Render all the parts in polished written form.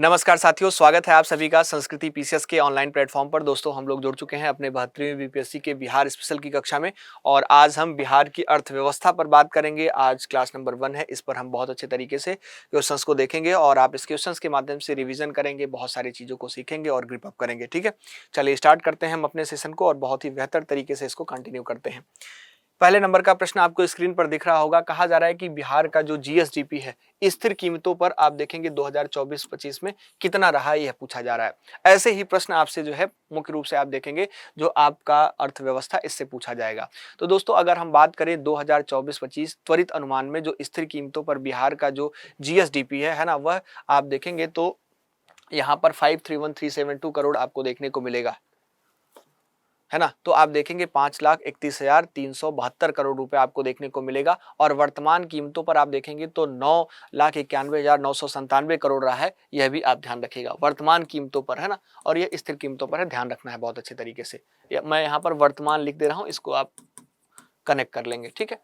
नमस्कार साथियों, स्वागत है आप सभी का संस्कृति पीसीएस के ऑनलाइन प्लेटफॉर्म पर। दोस्तों, हम लोग जुड़ चुके हैं अपने 72वीं बीपीएससी के बिहार स्पेशल की कक्षा में और आज हम बिहार की अर्थव्यवस्था पर बात करेंगे। आज क्लास नंबर 1 है, इस पर हम बहुत अच्छे तरीके से क्वेश्चंस को देखेंगे और आप इस क्वेश्चंस के माध्यम से रिवीजन करेंगे, बहुत सारी चीज़ों को सीखेंगे और ग्रिप अप करेंगे। ठीक है, चलिए स्टार्ट करते हैं हम अपने सेशन को और बहुत ही बेहतर तरीके से इसको कंटिन्यू करते हैं। पहले नंबर का प्रश्न आपको स्क्रीन पर दिख रहा होगा। कहा जा रहा है कि बिहार का जो जीएसडीपी है स्थिर कीमतों पर आप देखेंगे 2024-25 में कितना रहा, यह पूछा जा रहा है। ऐसे ही प्रश्न आपसे जो है मुख्य रूप से आप देखेंगे जो आपका अर्थव्यवस्था इससे पूछा जाएगा। तो दोस्तों, अगर हम बात करें 2024-25 त्वरित अनुमान में जो स्थिर कीमतों पर बिहार का जो जीएसडीपी है ना, वह आप देखेंगे तो यहाँ पर 531,372 करोड़ आपको देखने को मिलेगा, है ना। तो आप देखेंगे 5,31,372 करोड़ रुपए आपको देखने को मिलेगा और वर्तमान कीमतों पर आप देखेंगे तो 9,91,997 करोड़ रहा है। यह भी आप ध्यान रखिएगा, वर्तमान कीमतों पर, है ना, और यह स्थिर कीमतों पर है, ध्यान रखना है बहुत अच्छे तरीके से। मैं यहाँ पर वर्तमान लिख दे रहा हूँ, इसको आप कनेक्ट कर लेंगे। ठीक है,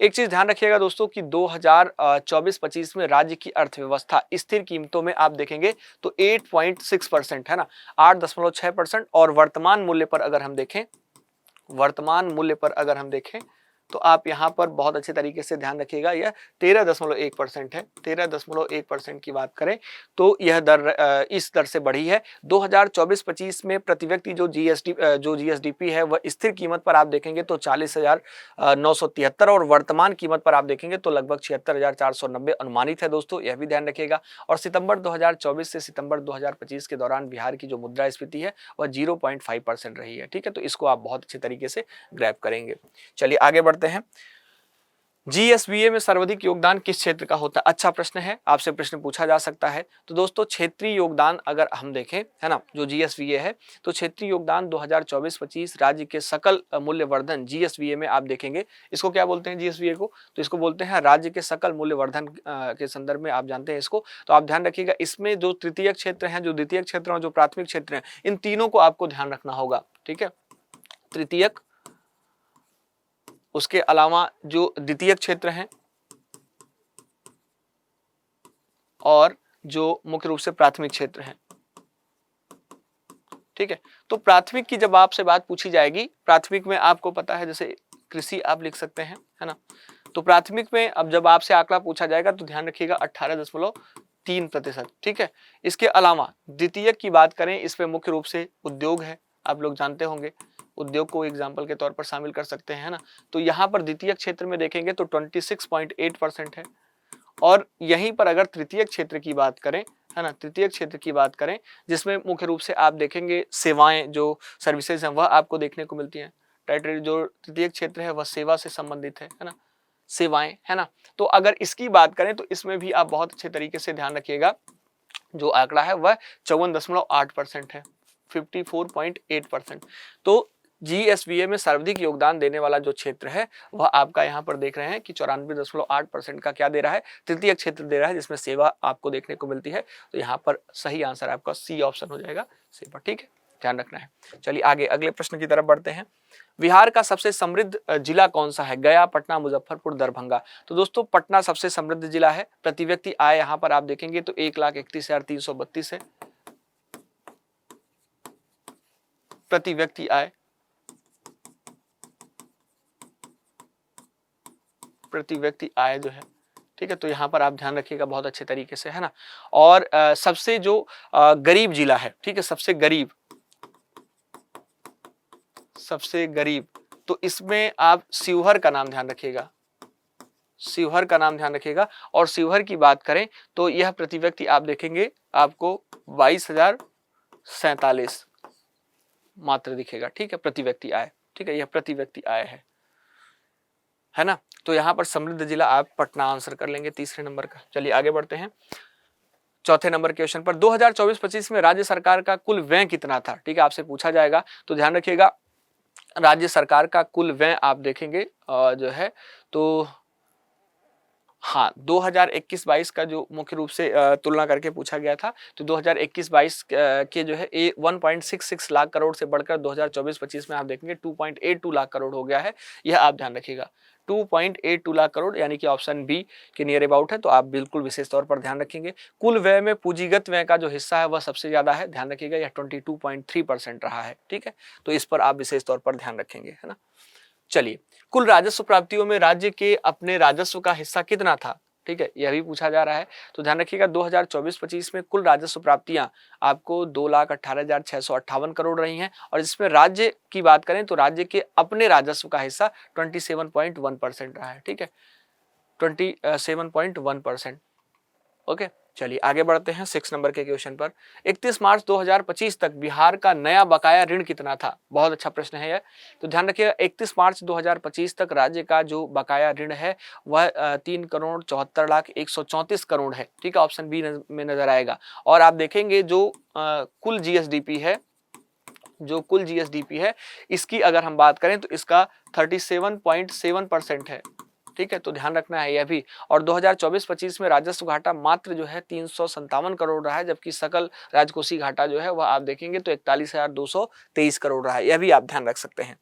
एक चीज ध्यान रखिएगा दोस्तों कि 2024-25 में राज्य की अर्थव्यवस्था स्थिर कीमतों में आप देखेंगे तो 8.6% है ना, 8.6%। और वर्तमान मूल्य पर अगर हम देखें, वर्तमान मूल्य पर अगर हम देखें तो आप यहाँ पर बहुत अच्छे तरीके से ध्यान रखिएगा, यह 13.1% है। 13.1% की बात करें तो यह दर इस दर से बढ़ी है। 2024-25 में प्रति व्यक्ति जो जीएसडीपी है वह स्थिर कीमत पर आप देखेंगे तो 40,973 और वर्तमान कीमत पर आप देखेंगे तो लगभग 76,490 अनुमानित है। दोस्तों, यह भी ध्यान रखिएगा। और सितंबर 2024 से सितंबर 2025 के दौरान बिहार की जो मुद्रास्फीति है वह 0.5% रही है। ठीक है, तो इसको आप बहुत अच्छे तरीके से ग्रैब करेंगे। चलिए आगे बढ़ते हैं। जीएसवीए में सर्वाधिक योगदान किस क्षेत्र का होता है? अच्छा प्रश्न है, आपसे प्रश्न पूछा जा सकता है। तो दोस्तों, क्षेत्रीय योगदान अगर हम देखें, है ना, जो जीएसवीए है तो क्षेत्रीय योगदान 2024-25 राज्य के सकल मूल्यवर्धन जीएसवीए में आप देखेंगे। इसको क्या बोलते हैं जीएसवीए को? तो इसको बोलते हैं राज्य के सकल मूल्यवर्धन के संदर्भ में आप जानते हैं इसको। तो आप ध्यान रखिएगा, इसमें जो तृतीय क्षेत्र है, जो द्वितीय क्षेत्र और जो प्राथमिक क्षेत्र है, इन तीनों को आपको ध्यान रखना होगा। ठीक है, तृतीयक, उसके अलावा जो द्वितीय क्षेत्र हैं और जो मुख्य रूप से प्राथमिक क्षेत्र हैं। ठीक है, तो प्राथमिक की जब आपसे बात पूछी जाएगी, प्राथमिक में आपको पता है जैसे कृषि आप लिख सकते हैं, है ना। तो प्राथमिक में अब जब आपसे आंकड़ा पूछा जाएगा तो ध्यान रखिएगा 18.3%। ठीक है, इसके अलावा द्वितीयक की बात करें, इसमें मुख्य रूप से उद्योग है, आप लोग जानते होंगे, उद्योग को एग्जाम्पल के तौर पर शामिल कर सकते हैं, है ना। तो यहाँ पर द्वितीय क्षेत्र में देखेंगे तो 26.8% है। और यहीं पर अगर तृतीय क्षेत्र की बात करें, है ना, तृतीय क्षेत्र की बात करें जिसमें मुख्य रूप से आप देखेंगे सेवाएं, जो सर्विसेज हैं वह आपको देखने को मिलती हैं। टेरिटरी जो तृतीय क्षेत्र है वह सेवा से संबंधित है ना, सेवाएं, है ना। तो अगर इसकी बात करें तो इसमें भी आप बहुत अच्छे तरीके से ध्यान रखिएगा, जो आंकड़ा है वह 54.8% है, 54.8%। तो जीएसवीए में सर्वाधिक योगदान देने वाला जो क्षेत्र है वह आपका यहाँ पर देख रहे हैं कि 94.8% का क्या दे रहा है, तृतीय क्षेत्र दे रहा है, जिसमें सेवा आपको देखने को मिलती है। तो यहाँ पर सही आंसर आपका सी ऑप्शन हो जाएगा, सेवा। ठीक है, ध्यान रखना है। चलिए आगे अगले प्रश्न की तरफ बढ़ते हैं। बिहार का सबसे समृद्ध जिला कौन सा है? गया, पटना, मुजफ्फरपुर, दरभंगा। तो दोस्तों, पटना सबसे समृद्ध जिला है। प्रति व्यक्ति आय यहाँ पर आप देखेंगे तो 1,31,332 है प्रति व्यक्ति आय, प्रति व्यक्ति आय जो है। ठीक है, तो यहाँ पर आप ध्यान रखिएगा बहुत अच्छे तरीके से, है ना। और सबसे जो गरीब जिला है, ठीक है, सबसे गरीब, सबसे गरीब, तो इसमें आप शिवहर का नाम ध्यान रखिएगा, शिवहर का नाम ध्यान रखिएगा। और शिवहर की बात करें तो यह प्रति व्यक्ति आप देखेंगे आपको 22,047 मात्र दिखेगा। ठीक है, प्रति व्यक्ति आय। ठीक है, यह प्रति व्यक्ति आय है ना। तो यहाँ पर समृद्ध जिला आप पटना आंसर कर लेंगे तीसरे नंबर का। चलिए आगे बढ़ते हैं चौथे नंबर क्वेश्चन पर। 2024-25 में राज्य सरकार का कुल व्यय कितना था? ठीक है, आपसे पूछा जाएगा तो ध्यान रखिएगा, राज्य सरकार का कुल व्यय आप देखेंगे जो है तो हाँ, 2021-22 का जो मुख्य रूप से तुलना करके पूछा गया था, तो 2021-22 के जो है 1.66 लाख करोड़ से बढ़कर 2024-25 में आप देखेंगे 2.82 लाख करोड़ हो गया है। यह आप ध्यान रखिएगा, 2.82 लाख करोड़, यानी कि ऑप्शन बी के नियर अबाउट है, तो आप बिल्कुल विशेष तौर पर ध्यान रखेंगे। कुल व्यय में पूंजीगत व्यय का जो हिस्सा है वह सबसे ज्यादा है, ध्यान रखिएगा, यह 22.3% रहा है। ठीक है, तो इस पर आप विशेष तौर पर ध्यान रखेंगे, है ना। चलिए, कुल राजस्व प्राप्तियों में राज्य के अपने राजस्व का हिस्सा कितना था, ठीक है, यह भी पूछा जा रहा है। तो ध्यान रखिएगा 2024-25 में कुल राजस्व प्राप्तियां आपको 2,18,658 करोड़ रही हैं, और इसमें राज्य की बात करें तो राज्य के अपने राजस्व का हिस्सा 27.1% रहा है। ठीक है, 27.1%। ओके, चलिए आगे बढ़ते हैं 6 नंबर के क्वेश्चन पर। 31 मार्च 2025 तक बिहार का नया बकाया ऋण कितना था? बहुत अच्छा प्रश्न है यह। तो ध्यान रखिएगा 31 मार्च 2025 तक राज्य का जो बकाया ऋण है वह 3,74,134 करोड़ है। ठीक है, ऑप्शन बी में नजर आएगा। और आप देखेंगे जो कुल जीएसडीपी है, जो कुल जीएसडीपी है, इसकी अगर हम बात करें तो इसका 37.7% है। ठीक है, तो ध्यान रखना है यह भी। और 2024-25 में राजस्व घाटा मात्र जो है 357 करोड़ रहा है, जबकि सकल राजकोषीय घाटा जो है वह आप देखेंगे तो 41,223 करोड़ रहा है। यह भी आप ध्यान रख सकते हैं।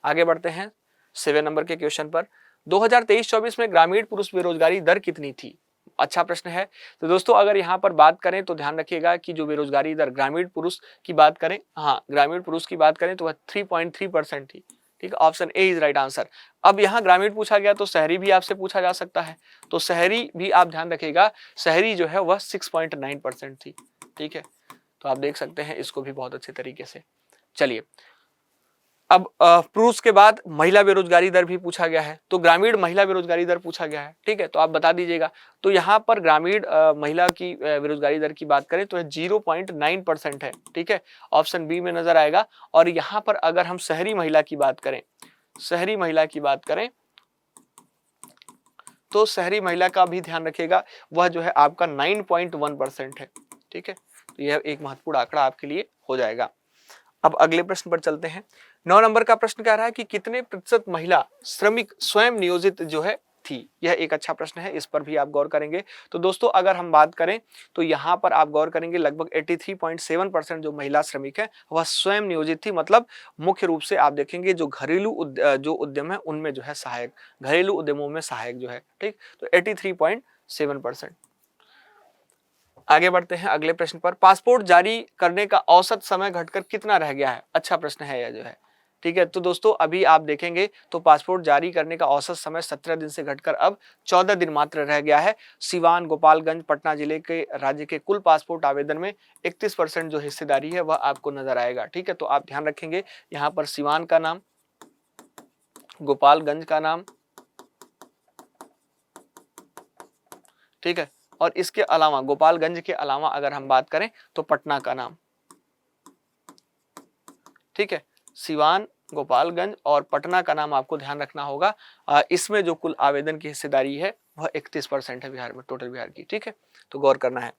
आगे बढ़ते हैं 7 नंबर के क्वेश्चन पर। 2023-24 में ग्रामीण पुरुष बेरोजगारी दर कितनी थी? अच्छा प्रश्न है। तो दोस्तों अगर यहाँ पर बात करें तो ध्यान रखिएगा कि जो बेरोजगारी दर ग्रामीण पुरुष की बात करें, हाँ ग्रामीण पुरुष की बात करें तो वह 3.3% थी। ठीक है, option A is right answer. अब यहाँ ग्रामीण पूछा गया तो शहरी भी आपसे पूछा जा सकता है, तो शहरी भी आप ध्यान रखिएगा, शहरी जो है वह 6.9% थी। ठीक है, तो आप देख सकते हैं इसको भी बहुत अच्छे तरीके से। चलिए, अब पुरुष के बाद महिला बेरोजगारी दर भी पूछा गया है, तो ग्रामीण महिला बेरोजगारी दर पूछा गया है। ठीक है, तो आप बता दीजिएगा। तो यहाँ पर ग्रामीण महिला की बेरोजगारी दर की बात करें तो 0.9% है। ठीक है, ऑप्शन बी में नजर आएगा। और यहाँ पर अगर हम शहरी महिला की बात करें, शहरी महिला की बात करें तो शहरी महिला का भी ध्यान रखिएगा, वह जो है आपका 9.1% है। ठीक है, तो यह एक महत्वपूर्ण आंकड़ा आपके लिए हो जाएगा। अब अगले प्रश्न पर चलते हैं। 9 नंबर का प्रश्न कह रहा है कि कितने प्रतिशत महिला श्रमिक स्वयं नियोजित जो है थी? यह एक अच्छा प्रश्न है, इस पर भी आप गौर करेंगे। तो दोस्तों अगर हम बात करें तो यहाँ पर आप गौर करेंगे लगभग 83.7% जो महिला श्रमिक है वह स्वयं नियोजित थी। मतलब मुख्य रूप से आप देखेंगे जो घरेलू जो उद्यम है उनमें जो है सहायक, घरेलू उद्यमों में सहायक जो है। ठीक, तो 83.7%। आगे बढ़ते हैं अगले प्रश्न पर। पासपोर्ट जारी करने का औसत समय घटकर कितना रह गया है? अच्छा प्रश्न है यह जो है। ठीक है, तो दोस्तों अभी आप देखेंगे तो पासपोर्ट जारी करने का औसत समय 17 दिन से घटकर अब 14 दिन मात्र रह गया है। सिवान, गोपालगंज, पटना जिले के राज्य के कुल पासपोर्ट आवेदन में 31% जो हिस्सेदारी है वह आपको नजर आएगा। ठीक है, तो आप ध्यान रखेंगे यहाँ पर सिवान का नाम, गोपालगंज का नाम, ठीक है, और इसके अलावा गोपालगंज के अलावा अगर हम बात करें तो पटना का नाम। ठीक है, सिवान, गोपालगंज और पटना का नाम आपको ध्यान रखना होगा। इसमें जो कुल आवेदन की हिस्सेदारी है वह 31% है बिहार में, टोटल बिहार की। ठीक है, तो गौर करना है।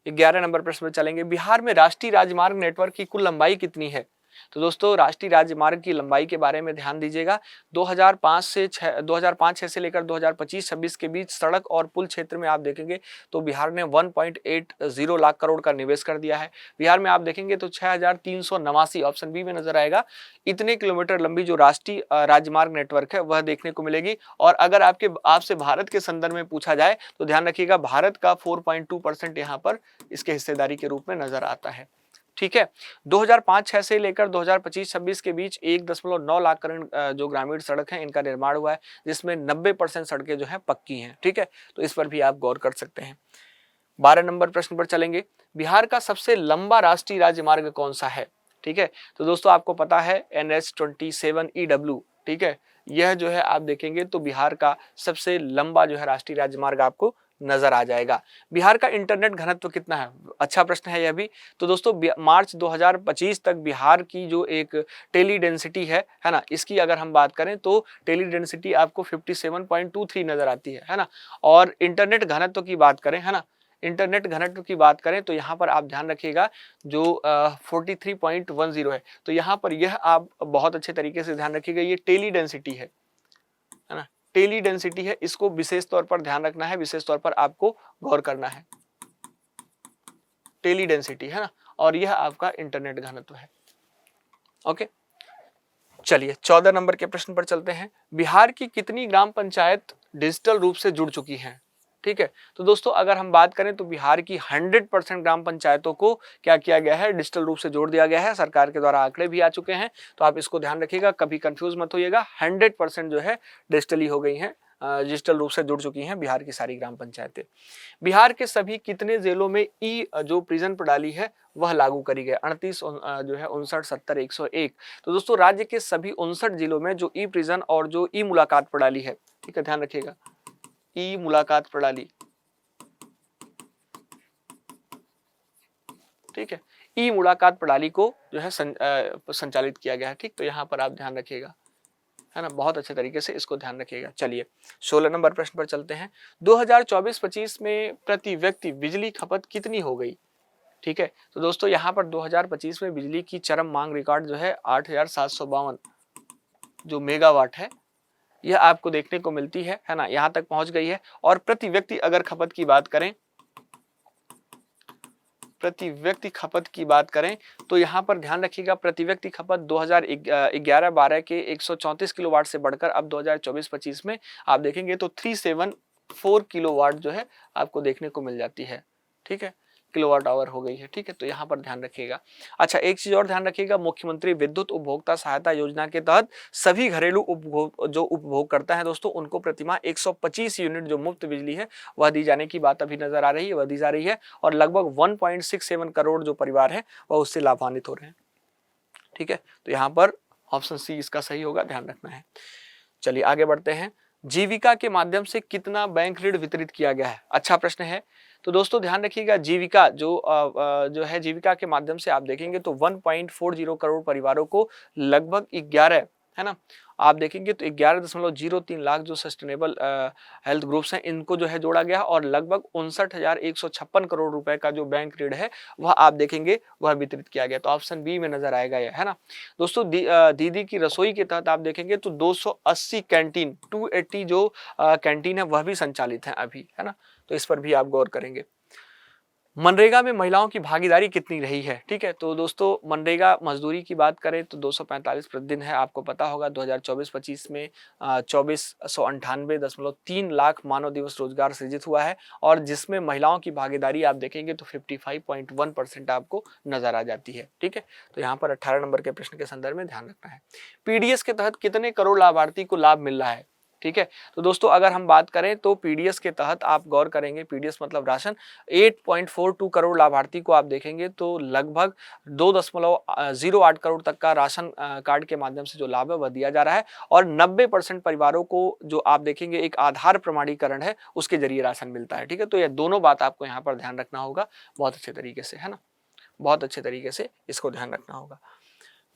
11 नंबर प्रश्न में चलेंगे। बिहार में राष्ट्रीय राजमार्ग नेटवर्क की कुल लंबाई कितनी है? तो दोस्तों राष्ट्रीय राजमार्ग की लंबाई के बारे में ध्यान दीजिएगा। 2005-6 से लेकर 2025-26 के बीच सड़क और पुल क्षेत्र में आप देखेंगे तो बिहार ने 1.80 लाख करोड़ का निवेश कर दिया है। बिहार में आप देखेंगे तो 6,389, ऑप्शन बी में नजर आएगा, इतने किलोमीटर लंबी जो राष्ट्रीय राजमार्ग नेटवर्क है वह देखने को मिलेगी। और अगर आपसे भारत के संदर्भ में पूछा जाए तो ध्यान रखिएगा भारत का 4.2% यहाँ पर इसके हिस्सेदारी के रूप में नजर आता है। ठीक है, 2005-6 से लेकर 2025-26 के बीच 1.9 लाख करोड़ जो ग्रामीण सड़क है इनका निर्माण हुआ है, जिसमें 90% सड़कें जो है पक्की हैं। ठीक है, तो इस पर भी आप गौर कर सकते हैं। 12 नंबर प्रश्न पर चलेंगे। बिहार का सबसे लंबा राष्ट्रीय राजमार्ग कौन सा है? ठीक है, तो दोस्तों आपको पता है NH-27EW। ठीक है, यह जो है आप देखेंगे तो बिहार का सबसे लंबा जो है राष्ट्रीय राजमार्ग आपको नजर आ जाएगा। बिहार का इंटरनेट घनत्व कितना है? अच्छा प्रश्न है यह भी। तो दोस्तों मार्च 2025 तक बिहार की जो एक टेली डेंसिटी है ना, इसकी अगर हम बात करें तो टेली डेंसिटी आपको 57.23 नजर आती है ना। और इंटरनेट घनत्व की बात करें, है ना, इंटरनेट घनत्व की बात करें तो यहाँ पर आप ध्यान रखिएगा जो 43.10 है। तो यहाँ पर यह आप बहुत अच्छे तरीके से ध्यान रखिएगा, ये टेली डेंसिटी है ना, टेली डेंसिटी है, इसको विशेष तौर पर ध्यान रखना है, विशेष तौर पर आपको गौर करना है। टेली डेंसिटी है ना, और यह आपका इंटरनेट घनत्व है। ओके, चलिए 14 नंबर के प्रश्न पर चलते हैं। बिहार की कितनी ग्राम पंचायत डिजिटल रूप से जुड़ चुकी हैं? ठीक है, तो दोस्तों अगर हम बात करें तो बिहार की 100% ग्राम पंचायतों को क्या किया गया है, डिजिटल रूप से जोड़ दिया गया है। सरकार के द्वारा आंकड़े भी आ चुके हैं, तो आप इसको ध्यान रखिएगा, कभी कंफ्यूज मत होइएगा। 100% जो है डिजिटली हो गई हैं, डिजिटल रूप से जुड़ चुकी हैं बिहार की सारी ग्राम पंचायतें। बिहार के सभी कितने जिलों में ई जो प्रिजन प्रणाली है वह लागू करी गई? 38 जो है 59 70 101। तो दोस्तों राज्य के सभी 59 जिलों में जो ई प्रिजन और जो ई मुलाकात प्रणाली है, ठीक है, ध्यान रखिएगा, ई मुलाकात प्रणाली, ठीक है, ई मुलाकात प्रणाली को जो है संचालित किया गया है। ठीक, तो यहाँ पर आप ध्यान रखिएगा, है ना, बहुत अच्छे तरीके से इसको ध्यान रखिएगा। चलिए 16 नंबर प्रश्न पर चलते हैं। 2024-25 में प्रति व्यक्ति बिजली खपत कितनी हो गई? ठीक है, तो दोस्तों यहाँ पर 2025 में बिजली की चरम मांग रिकॉर्ड जो है 8752 जो मेगावाट है, यह आपको देखने को मिलती है ना, यहाँ तक पहुंच गई है। और प्रति व्यक्ति अगर खपत की बात करें, प्रति व्यक्ति खपत की बात करें तो यहाँ पर ध्यान रखिएगा, प्रति व्यक्ति खपत 2011-12 के 134 किलोवाट से बढ़कर अब 2024-25 में आप देखेंगे तो 374 किलोवाट जो है आपको देखने को मिल जाती है। ठीक है, किलोवाट आवर हो गई है। ठीक है, तो यहाँ पर ध्यान रखिएगा। अच्छा, एक चीज और ध्यान रखिएगा, मुख्यमंत्री विद्युत उपभोक्ता सहायता योजना के तहत सभी घरेलू उपभोग करता है दोस्तों, उनको प्रतिमाह 125 यूनिट जो मुफ्त बिजली है वह दी जाने की बात अभी नजर आ रही है, वह दी जा रही है। और लगभग 1.67 करोड़ जो परिवार है वह उससे लाभान्वित हो रहे हैं। ठीक है, तो यहाँ पर ऑप्शन सी इसका सही होगा, ध्यान रखना है। चलिए आगे बढ़ते हैं। जीविका के माध्यम से कितना बैंक ऋण वितरित किया गया है? अच्छा प्रश्न है। तो दोस्तों ध्यान रखिएगा, जीविका जो है, जीविका के माध्यम से आप देखेंगे तो 1.40 करोड़ परिवारों को लगभग 11, है ना, आप देखेंगे तो 11.03 लाख जो सस्टेनेबल हेल्थ ग्रुप्स हैं इनको जो है जोड़ा गया, और लगभग 59,156 करोड़ रुपए का जो बैंक ऋण है वह आप देखेंगे वह वितरित किया गया। तो ऑप्शन बी में नजर आएगा यह, है ना। दोस्तों दीदी की रसोई के तहत आप देखेंगे तो 280 कैंटीन, 280 जो कैंटीन है वह भी संचालित है अभी, है ना, तो इस पर भी आप गौर करेंगे। मनरेगा में महिलाओं की भागीदारी कितनी रही है? ठीक है, तो दोस्तों मनरेगा मजदूरी की बात करें तो 245 प्रतिदिन है, आपको पता होगा 2024-25 में 2498.3 लाख मानव दिवस रोजगार सृजित हुआ है, और जिसमें महिलाओं की भागीदारी आप देखेंगे तो 55.1% आपको नजर आ जाती है। ठीक है, तो यहाँ पर 18 नंबर के प्रश्न के संदर्भ में ध्यान रखना है। पीडीएस के तहत कितने करोड़ लाभार्थी को लाभ मिल रहा है? ठीक है, तो दोस्तों अगर हम बात करें तो पीडीएस के तहत आप गौर करेंगे, पीडीएस मतलब राशन, 8.42 करोड़ लाभार्थी को आप देखेंगे तो लगभग 2.08 करोड़ तक का राशन कार्ड के माध्यम से जो लाभ है वह दिया जा रहा है, और 90% परिवारों को जो आप देखेंगे एक आधार प्रमाणीकरण है उसके जरिए राशन मिलता है। ठीक है, तो ये दोनों बात आपको यहाँ पर ध्यान रखना होगा बहुत अच्छे तरीके से, है ना, बहुत अच्छे तरीके से इसको ध्यान रखना होगा।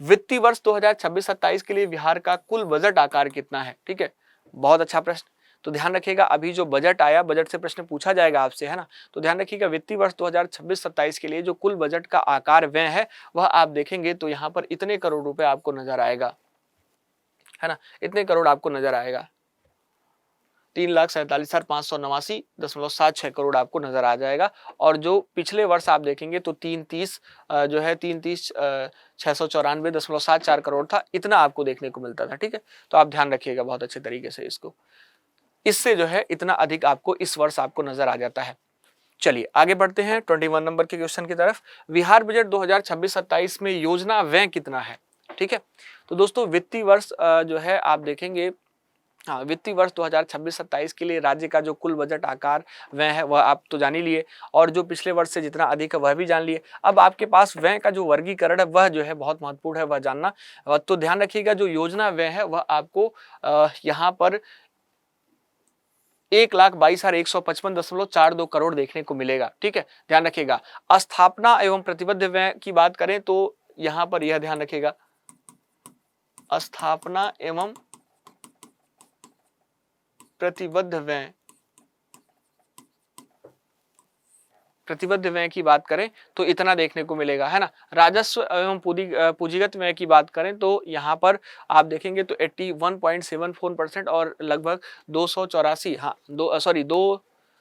वित्तीय वर्ष 2026-27 के लिए बिहार का कुल बजट आकार कितना है? ठीक है, बहुत अच्छा प्रश्न। तो ध्यान रखिएगा, अभी जो बजट आया, बजट से प्रश्न पूछा जाएगा आपसे, है ना, तो ध्यान रखिएगा वित्तीय वर्ष 2026-27 के लिए जो कुल बजट का आकार व्यय है वह आप देखेंगे तो यहाँ पर इतने करोड़ रुपए आपको नजर आएगा, है ना, इतने करोड़ आपको नजर आएगा, 3,47,589.76 करोड़ आपको नजर आ जाएगा। और जो पिछले वर्ष आप देखेंगे तो 330,694.74 करोड़ था, इतना आपको देखने को मिलता था। ठीक है, तो आप ध्यान रखिएगा बहुत अच्छे तरीके से इसको, इससे जो है इतना अधिक आपको इस वर्ष आपको नजर आ जाता है। चलिए आगे बढ़ते हैं 21 नंबर के क्वेश्चन की तरफ। बिहार बजट 2026-27 में योजना व्यय कितना है? ठीक है, तो दोस्तों वित्तीय वर्ष जो है आप देखेंगे, हाँ, वित्तीय वर्ष 2026-27 के लिए राज्य का जो कुल बजट आकार व्यय है वह आप तो जान ही लिए, और जो पिछले वर्ष से जितना अधिक है वह भी जान लिए। अब आपके पास व्यय का जो वर्गीकरण है वह जो है बहुत महत्वपूर्ण है, वह जानना। तो ध्यान रखिएगा, जो योजना व्यय है वह आपको यहाँ पर 1,22,155.42 करोड़ देखने को मिलेगा। ठीक है, ध्यान रखिएगा। स्थापना एवं प्रतिबद्ध व्यय की बात करें तो यहाँ पर यह ध्यान रखिएगा, स्थापना एवं प्रतिबद्ध व्यय प्रतिबद्ध व्यय की बात करें तो इतना देखने को मिलेगा, है ना। राजस्व एवं पूंजीगत व्यय की बात करें तो यहाँ पर आप देखेंगे तो 81.74% और लगभग 284, हाँ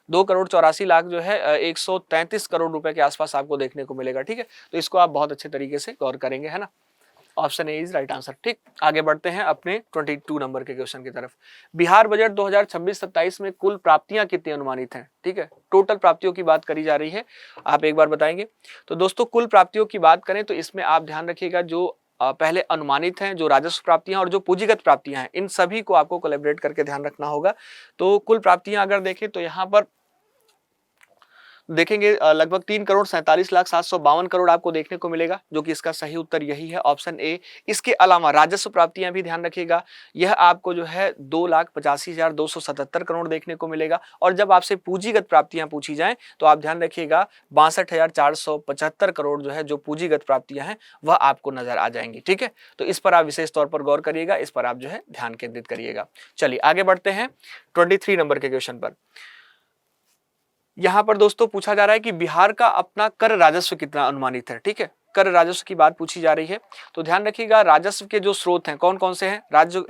2 करोड़ 84 लाख जो है 133 करोड़ रुपए के आसपास आपको देखने को मिलेगा, ठीक है। तो इसको आप बहुत अच्छे तरीके से गौर करेंगे, है ना। Option A is right answer. ठीक, आगे बढ़ते हैं अपने 22 नंबर के क्वेश्चन की तरफ। बिहार बजट 2026-27 में कुल प्राप्तियां कितनी अनुमानित हैं, ठीक है। टोटल प्राप्तियों की बात करी जा रही है, आप एक बार बताएंगे। तो दोस्तों कुल प्राप्तियों की बात करें तो इसमें आप ध्यान रखिएगा जो पहले अनुमानित हैं, जो राजस्व प्राप्तियां और जो पूंजीगत प्राप्तियां हैं, इन सभी को आपको कोलैबोरेट करके ध्यान रखना होगा। तो कुल प्राप्तियां अगर देखें तो यहाँ पर देखेंगे लगभग 3,47,752 करोड़ आपको देखने को मिलेगा, जो कि इसका सही उत्तर यही है, ऑप्शन ए। इसके अलावा राजस्व प्राप्तियां भी ध्यान रखिएगा, यह आपको जो है 2,85,277 करोड़ देखने को मिलेगा। और जब आपसे पूंजीगत प्राप्तियां पूछी जाएं तो आप ध्यान रखिएगा 62,475 करोड़ जो है जो पूंजीगत प्राप्तियां हैं वह आपको नजर आ जाएंगी, ठीक है। तो इस पर आप विशेष तौर पर गौर करिएगा, इस पर आप जो है ध्यान केंद्रित करिएगा। चलिए आगे बढ़ते हैं 23 नंबर के क्वेश्चन पर। यहां पर दोस्तों पूछा जा रहा है कि बिहार का अपना कर राजस्व कितना अनुमानित है, ठीक है। कर राजस्व की बात पूछी जा रही है, तो ध्यान रखिएगा राजस्व के जो स्रोत हैं कौन कौन से हैं।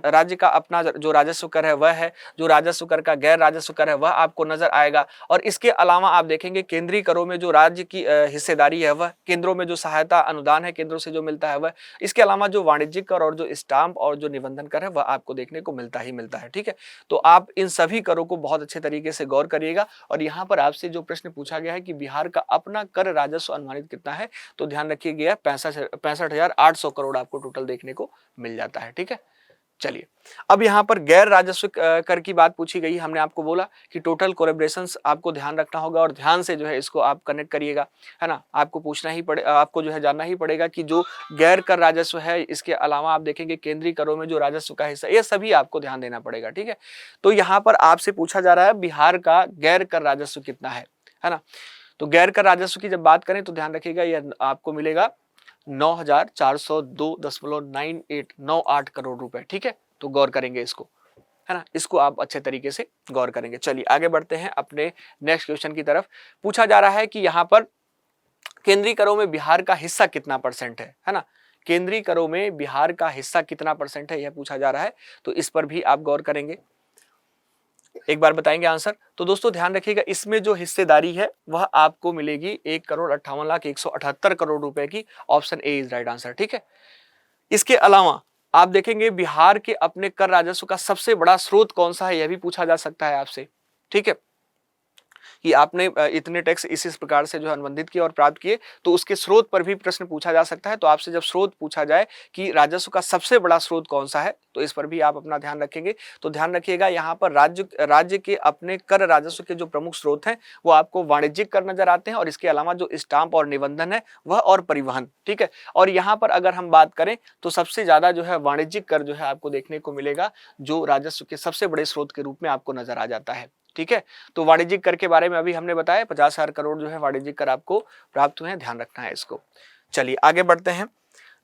राज्य का अपना जो राजस्व कर है वह है, जो राजस्व कर का गैर राजस्व कर है वह आपको नजर आएगा। और इसके अलावा आप देखेंगे केंद्रीय करों में जो राज्य की हिस्सेदारी है वह, केंद्रों में जो सहायता अनुदान है केंद्रों से जो मिलता है वह, इसके अलावा जो वाणिज्यिक कर और जो स्टाम्प और जो निबंधन कर है वह आपको देखने को मिलता ही मिलता है, ठीक है। तो आप इन सभी करों को बहुत अच्छे तरीके से गौर करिएगा। और यहाँ पर आपसे जो प्रश्न पूछा गया है कि बिहार का अपना कर राजस्व अनुमानित कितना है, तो ध्यान रखिए गया 65,800 करोड़ आपको टोटल देखने को मिल जाता है, ठीक है। चलिए अब यहाँ पर गैर राजस्व कर की बात पूछी गई। हमने आपको बोला कि टोटल कोलैबोरेशंस आपको ध्यान रखना होगा और ध्यान से जो है इसको आप कनेक्ट करिएगा, है ना। आपको पूछना ही आपको जो है जानना ही पड़ेगा कि जो गैर कर राजस्व है, इसके अलावा आप देखेंगे केंद्रीय करों में जो राजस्व का हिस्सा, ये सभी आपको ध्यान देना पड़ेगा, ठीक है। तो यहाँ पर आपसे पूछा जा रहा है बिहार का गैर कर राजस्व कितना है ना। तो गैर कर राजस्व की जब बात करें तो ध्यान रखिएगा यह आपको मिलेगा 9,402.9898 करोड़ रुपए, ठीक है। तो गौर करेंगे इसको, है ना, इसको आप अच्छे तरीके से गौर करेंगे। चलिए आगे बढ़ते हैं अपने नेक्स्ट क्वेश्चन की तरफ। पूछा जा रहा है कि यहाँ पर केंद्रीय करों में बिहार का हिस्सा कितना % है ना। केंद्रीय करों में बिहार का हिस्सा कितना % है यह पूछा जा रहा है, तो इस पर भी आप गौर करेंगे, एक बार बताएंगे आंसर। तो दोस्तों ध्यान रखिएगा इसमें जो हिस्सेदारी है वह आपको मिलेगी 1,58,178 करोड़ रुपए की, option A is right answer, ठीक है। इसके अलावा आप देखेंगे बिहार के अपने कर राजस्व का सबसे बड़ा स्रोत कौन सा है, यह भी पूछा जा सकता है आपसे, ठीक है, कि आपने इतने टैक्स इस प्रकार से जो है अनुबंधित किए और प्राप्त किए, तो उसके स्रोत पर भी प्रश्न पूछा जा सकता है। तो आपसे जब स्रोत पूछा जाए कि राजस्व का सबसे बड़ा स्रोत कौन सा है, तो इस पर भी आप अपना ध्यान रखेंगे। तो ध्यान रखिएगा यहाँ पर राज्य के अपने कर राजस्व के जो प्रमुख स्रोत हैं वो आपको वाणिज्यिक कर नजर आते हैं, और इसके अलावा जो स्टाम्प और निबंधन है वह और परिवहन, ठीक है। और यहाँ पर अगर हम बात करें तो सबसे ज्यादा जो है वाणिज्यिक कर जो है आपको देखने को मिलेगा, जो राजस्व के सबसे बड़े स्रोत के रूप में आपको नजर आ जाता है, ठीक है। तो वाणिज्यिक कर के बारे में अभी हमने बताया 50,000 करोड़ जो है वाणिज्यिक कर आपको प्राप्त हुए हैं, ध्यान रखना है इसको। चलिए आगे बढ़ते हैं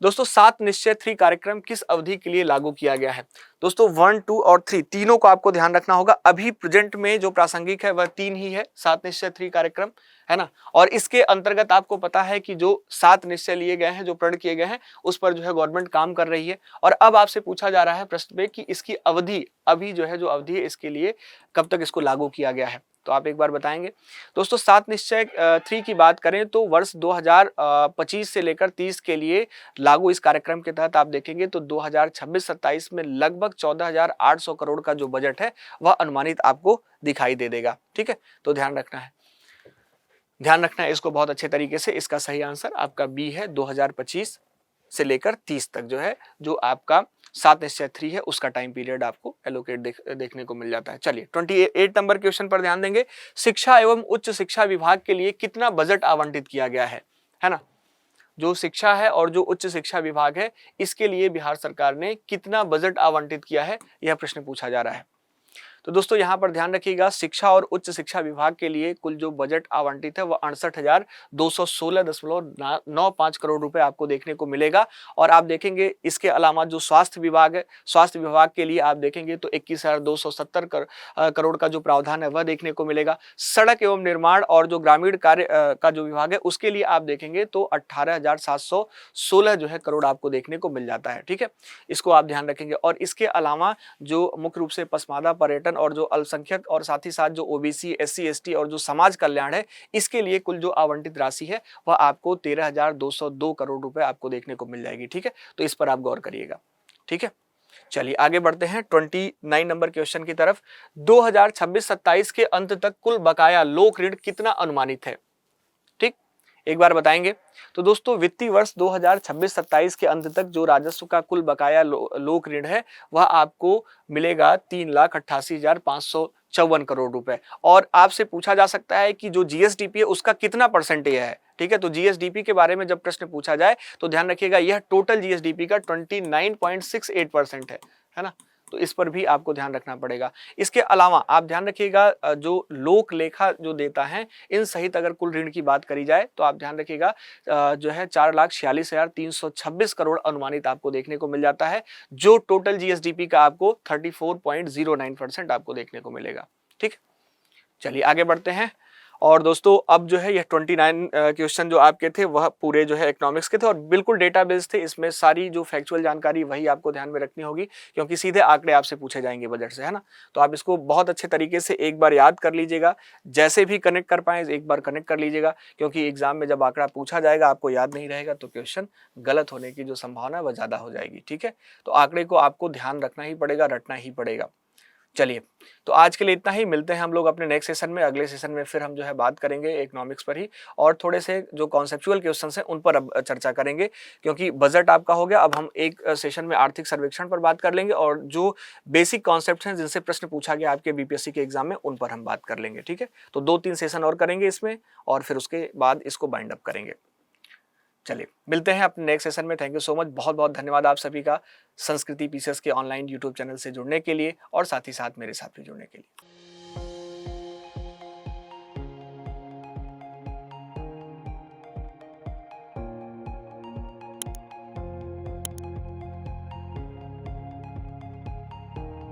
दोस्तों। 7 निश्चय 3 कार्यक्रम किस अवधि के लिए लागू किया गया है। दोस्तों 1, 2 और 3 तीनों को आपको ध्यान रखना होगा। अभी प्रेजेंट में जो प्रासंगिक है वह 3 ही है, 7 निश्चय 3 कार्यक्रम, है ना। और इसके अंतर्गत आपको पता है कि जो 7 निश्चय लिए गए हैं, जो प्रण किए गए हैं, उस पर जो है गवर्नमेंट काम कर रही है। और अब आपसे पूछा जा रहा है प्रश्न में कि इसकी अवधि, अभी जो है जो अवधि है इसके लिए कब तक इसको लागू किया गया है, तो आप एक बार बताएंगे। दोस्तों 7 निश्चय 3 की बात करें तो वर्ष 2025 से लेकर 30 के लिए लागू इस कार्यक्रम के तहत आप देखेंगे तो 2026-27 में लगभग 14,800 करोड़ का जो बजट है वह अनुमानित आपको दिखाई दे देगा, ठीक है। तो ध्यान रखना है इसको बहुत अच्छे तरीके से। इसका सही आंसर आपका बी है, 2025 से लेकर 30 तक जो है जो आपका 7 निश्चय 3 है उसका टाइम पीरियड आपको एलोकेट देखने को मिल जाता है। चलिए 28 नंबर क्वेश्चन पर ध्यान देंगे। शिक्षा एवं उच्च शिक्षा विभाग के लिए कितना बजट आवंटित किया गया है ना। जो शिक्षा है और जो उच्च शिक्षा विभाग है इसके लिए बिहार सरकार ने कितना बजट आवंटित किया है, यह प्रश्न पूछा जा रहा है। तो दोस्तों यहाँ पर ध्यान रखिएगा, शिक्षा और उच्च शिक्षा विभाग के लिए कुल जो बजट आवंटित है वह 68,216.95 करोड़ रुपए आपको देखने को मिलेगा। और आप देखेंगे इसके अलावा जो स्वास्थ्य विभाग है, स्वास्थ्य विभाग के लिए आप देखेंगे तो 21,270 करोड़ का जो प्रावधान है वह देखने को मिलेगा। सड़क एवं निर्माण और जो ग्रामीण कार्य का जो विभाग है उसके लिए आप देखेंगे तो 18,716 जो है करोड़ आपको देखने को मिल जाता है। ठीक है, इसको आप ध्यान रखेंगे। और इसके अलावा जो मुख्य रूप से पसमादा, पर्यटन और जो अल्पसंख्यक और साथ ही साथ जो ओबीसी, एससी, एसटी और जो समाज कल्याण है, इसके लिए कुल जो आवंटित राशि है वह आपको 13,202 करोड़ रुपए आपको देखने को मिल जाएगी। ठीक है, तो इस पर आप गौर करिएगा। ठीक है, चलिए आगे बढ़ते हैं 29 नंबर क्वेश्चन की तरफ। 2026-27 के अंत तक कुल बकाया लोक ऋण कितना अनुमानित है? ठीक, एक बार बताएंगे। तो दोस्तों वित्तीय वर्ष 2026-27 के अंत तक जो राजस्व का कुल बकाया लोक ऋण है वह आपको मिलेगा 3,88,554 करोड़ रुपए। और आपसे पूछा जा सकता है कि जो जीएसडीपी है उसका कितना परसेंटेज है। ठीक है, तो जीएसडीपी के बारे में जब प्रश्न पूछा जाए तो ध्यान रखिएगा यह टोटल जीएसडीपी का 29.68% है ना, तो इस पर भी आपको ध्यान रखना पड़ेगा। इसके अलावा आप ध्यान रखिएगा जो लोक लेखा जो देता है इन सहित अगर कुल ऋण की बात करी जाए तो आप ध्यान रखिएगा जो है 4,46,326 करोड़ अनुमानित आपको देखने को मिल जाता है, जो टोटल जीएसडीपी का आपको 34.09% आपको देखने को मिलेगा। ठीक, चलिए आगे बढ़ते हैं। और दोस्तों अब जो है यह 29 क्वेश्चन जो आपके थे वह पूरे जो है इकोनॉमिक्स के थे और बिल्कुल डेटाबेस थे। इसमें सारी जो फैक्चुअल जानकारी वही आपको ध्यान में रखनी होगी क्योंकि सीधे आंकड़े आपसे पूछे जाएंगे बजट से, है ना। तो आप इसको बहुत अच्छे तरीके से एक बार याद कर लीजिएगा, जैसे भी कनेक्ट कर पाए एक बार कनेक्ट कर लीजिएगा, क्योंकि एग्जाम में जब आंकड़ा पूछा जाएगा आपको याद नहीं रहेगा तो क्वेश्चन गलत होने की जो संभावना है वह ज्यादा हो जाएगी। ठीक है, तो आंकड़े को आपको ध्यान रखना ही पड़ेगा, रटना ही पड़ेगा। चलिए, तो आज के लिए इतना ही। मिलते हैं हम लोग अपने नेक्स्ट सेशन में। अगले सेशन में फिर हम जो है बात करेंगे इकोनॉमिक्स पर ही और थोड़े से जो कॉन्सेप्चुअल क्वेश्चंस हैं उन पर अब चर्चा करेंगे, क्योंकि बजट आपका हो गया। अब हम एक सेशन में आर्थिक सर्वेक्षण पर बात कर लेंगे और जो बेसिक कॉन्सेप्ट हैं जिनसे प्रश्न पूछा गया आपके बीपीएससी के एग्जाम में उन पर हम बात कर लेंगे। ठीक है, तो 2-3 सेशन और करेंगे इसमें और फिर उसके बाद इसको बाइंड अप करेंगे। चलिए, मिलते हैं अपने नेक्स्ट सेशन में। थैंक यू सो मच, बहुत बहुत धन्यवाद आप सभी का संस्कृति पीसीएस के ऑनलाइन यूट्यूब चैनल से जुड़ने के लिए और साथ ही साथ मेरे साथ भी जुड़ने के लिए।